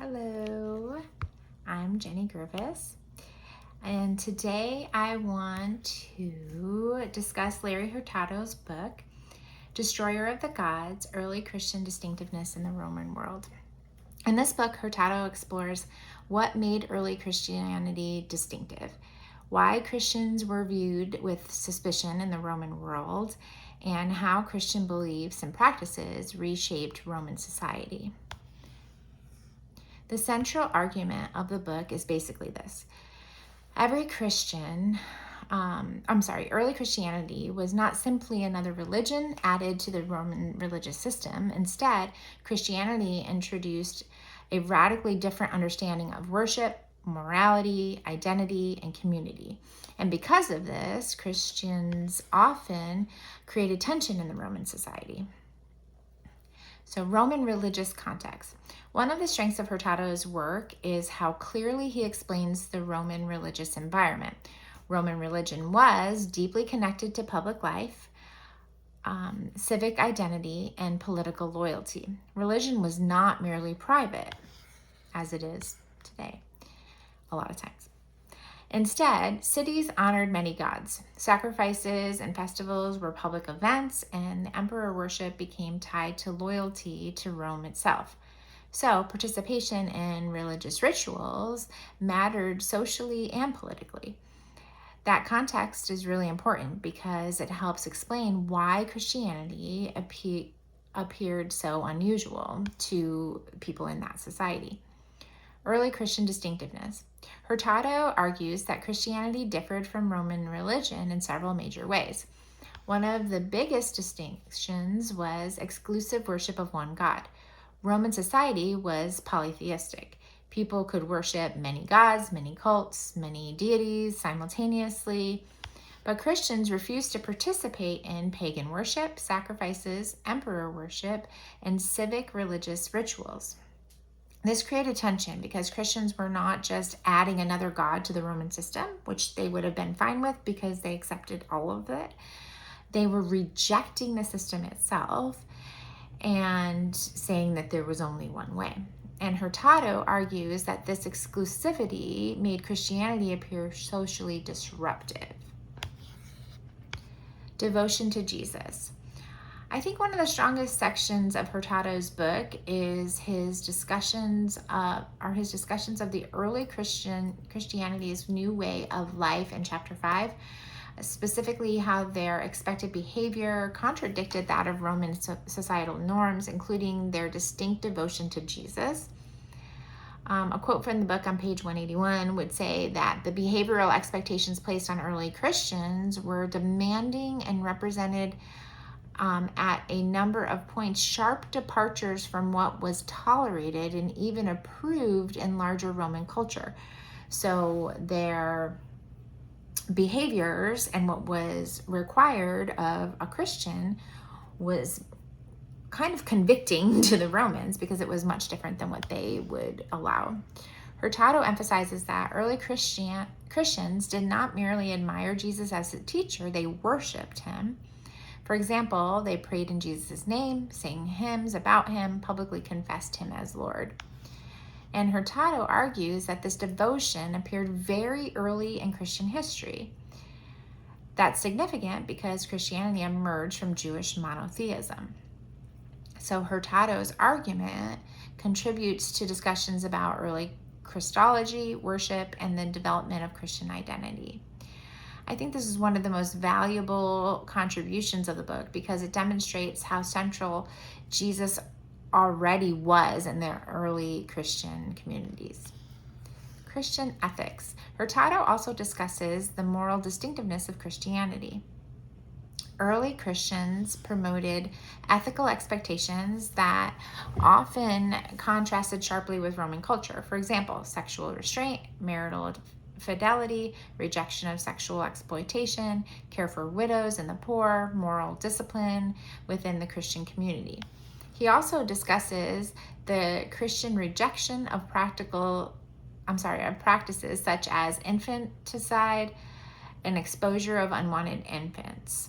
Hello, I'm Jenny Gervis, and today I want to discuss Larry Hurtado's book, Destroyer of the Gods, Early Christian Distinctiveness in the Roman World. In this book, Hurtado explores what made early Christianity distinctive, why Christians were viewed with suspicion in the Roman world, and how Christian beliefs and practices reshaped Roman society. The central argument of the book is basically this. Early Christianity was not simply another religion added to the Roman religious system. Instead, Christianity introduced a radically different understanding of worship, morality, identity, and community. And because of this, Christians often created tension in the Roman society. So, Roman religious context. One of the strengths of Hurtado's work is how clearly he explains the Roman religious environment. Roman religion was deeply connected to public life, civic identity, and political loyalty. Religion was not merely private, as it is today, a lot of times. Instead, cities honored many gods. Sacrifices and festivals were public events, and the emperor worship became tied to loyalty to Rome itself. So, participation in religious rituals mattered socially and politically. That context is really important because it helps explain why Christianity appeared so unusual to people in that society. Early Christian distinctiveness. Hurtado argues that Christianity differed from Roman religion in several major ways. One of the biggest distinctions was exclusive worship of one God. Roman society was polytheistic. People could worship many gods, many cults, many deities simultaneously, but Christians refused to participate in pagan worship, sacrifices, emperor worship, and civic religious rituals. This created tension because Christians were not just adding another god to the Roman system, which they would have been fine with because they accepted all of it. They were rejecting the system itself and saying that there was only one way. And Hurtado argues that this exclusivity made Christianity appear socially disruptive. Devotion to Jesus. I think one of the strongest sections of Hurtado's book is his discussions of the early Christianity's new way of life in chapter 5, specifically how their expected behavior contradicted that of Roman societal norms, including their distinct devotion to Jesus. A quote from the book on page 181 would say that the behavioral expectations placed on early Christians were demanding and represented at a number of points sharp departures from what was tolerated and even approved in larger Roman culture. So their behaviors and what was required of a Christian was kind of convicting to the Romans because it was much different than what they would allow. Hurtado emphasizes that early Christians did not merely admire Jesus as a teacher, they worshiped him. For example, they prayed in Jesus' name, sang hymns about him, publicly confessed him as Lord. And Hurtado argues that this devotion appeared very early in Christian history. That's significant because Christianity emerged from Jewish monotheism. So Hurtado's argument contributes to discussions about early Christology, worship, and the development of Christian identity. I think this is one of the most valuable contributions of the book because it demonstrates how central Jesus already was in the early Christian communities. Christian ethics. Hurtado also discusses the moral distinctiveness of Christianity. Early Christians promoted ethical expectations that often contrasted sharply with Roman culture. For example, sexual restraint, marital fidelity, rejection of sexual exploitation, care for widows and the poor, moral discipline within the Christian community. He also discusses the Christian rejection of practices such as infanticide and exposure of unwanted infants.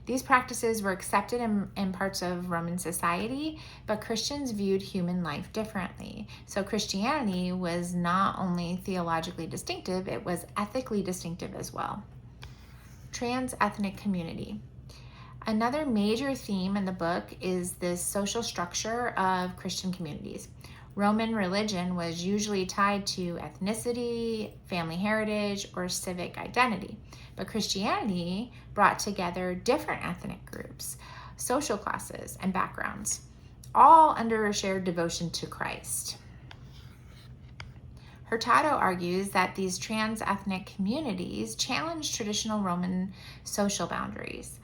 These practices were accepted in parts of Roman society, but Christians viewed human life differently. So Christianity was not only theologically distinctive, it was ethically distinctive as well. Trans-ethnic community. Another major theme in the book is this social structure of Christian communities. Roman religion was usually tied to ethnicity, family heritage, or civic identity. But Christianity brought together different ethnic groups, social classes, and backgrounds, all under a shared devotion to Christ. Hurtado argues that these trans-ethnic communities challenge traditional Roman social boundaries.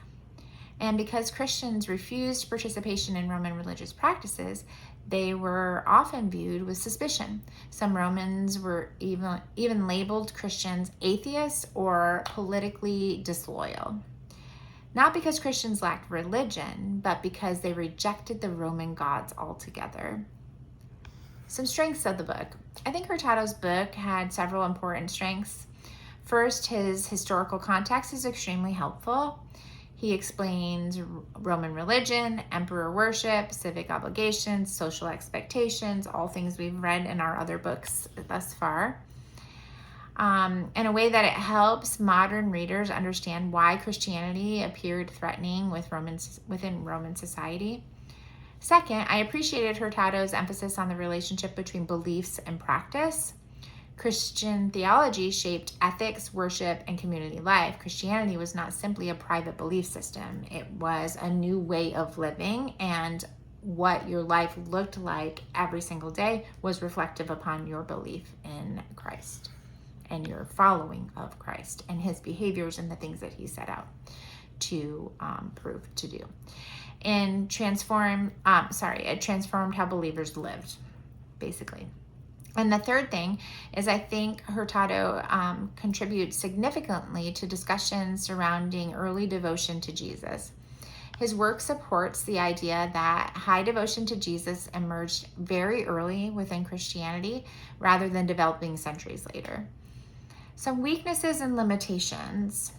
And because Christians refused participation in Roman religious practices, they were often viewed with suspicion. Some Romans were even labeled Christians atheists or politically disloyal. Not because Christians lacked religion, but because they rejected the Roman gods altogether. Some strengths of the book. I think Hurtado's book had several important strengths. First, his historical context is extremely helpful. He explains Roman religion, emperor worship, civic obligations, social expectations, all things we've read in our other books thus far, in a way that it helps modern readers understand why Christianity appeared threatening within Roman society. Second, I appreciated Hurtado's emphasis on the relationship between beliefs and practice. Christian theology shaped ethics, worship, and community life. Christianity was not simply a private belief system. It was a new way of living, and what your life looked like every single day was reflective upon your belief in Christ and your following of Christ and his behaviors and the things that he set out to prove to do. And it transformed how believers lived, basically. And the third thing is I think Hurtado contributes significantly to discussions surrounding early devotion to Jesus. His work supports the idea that high devotion to Jesus emerged very early within Christianity rather than developing centuries later. Some weaknesses and limitations.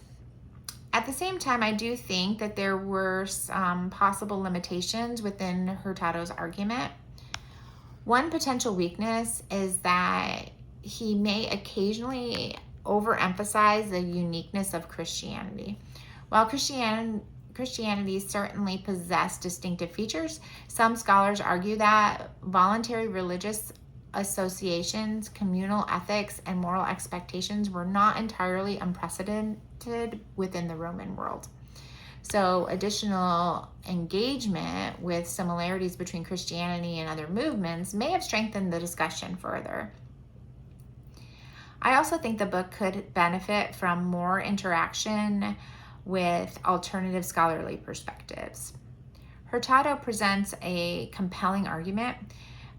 At the same time, I do think that there were some possible limitations within Hurtado's argument. One potential weakness is that he may occasionally overemphasize the uniqueness of Christianity. While Christianity certainly possessed distinctive features, some scholars argue that voluntary religious associations, communal ethics, and moral expectations were not entirely unprecedented within the Roman world. So additional engagement with similarities between Christianity and other movements may have strengthened the discussion further. I also think the book could benefit from more interaction with alternative scholarly perspectives. Hurtado presents a compelling argument,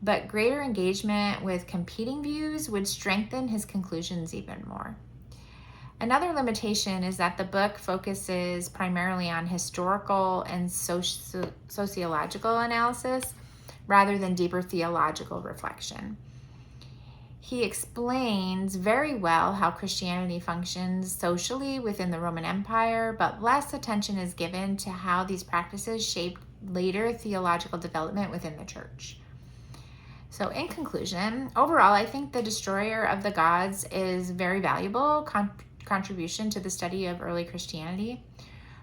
but greater engagement with competing views would strengthen his conclusions even more. Another limitation is that the book focuses primarily on historical and sociological analysis rather than deeper theological reflection. He explains very well how Christianity functions socially within the Roman Empire, but less attention is given to how these practices shaped later theological development within the church. So in conclusion, overall, I think The Destroyer of the Gods is very valuable contribution to the study of early Christianity.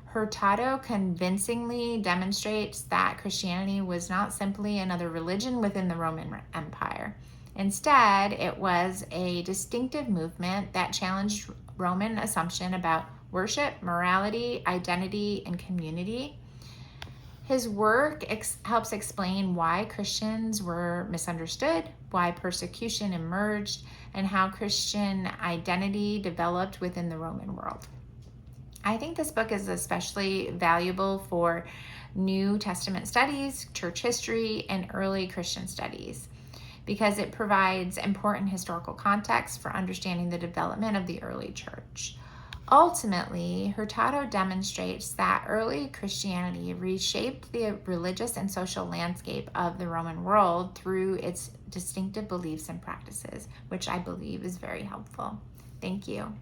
Hurtado convincingly demonstrates that Christianity was not simply another religion within the Roman Empire. Instead, it was a distinctive movement that challenged Roman assumption about worship, morality, identity, and community. His work helps explain why Christians were misunderstood, why persecution emerged, and how Christian identity developed within the Roman world. I think this book is especially valuable for New Testament studies, church history, and early Christian studies because it provides important historical context for understanding the development of the early church. Ultimately, Hurtado demonstrates that early Christianity reshaped the religious and social landscape of the Roman world through its distinctive beliefs and practices, which I believe is very helpful. Thank you.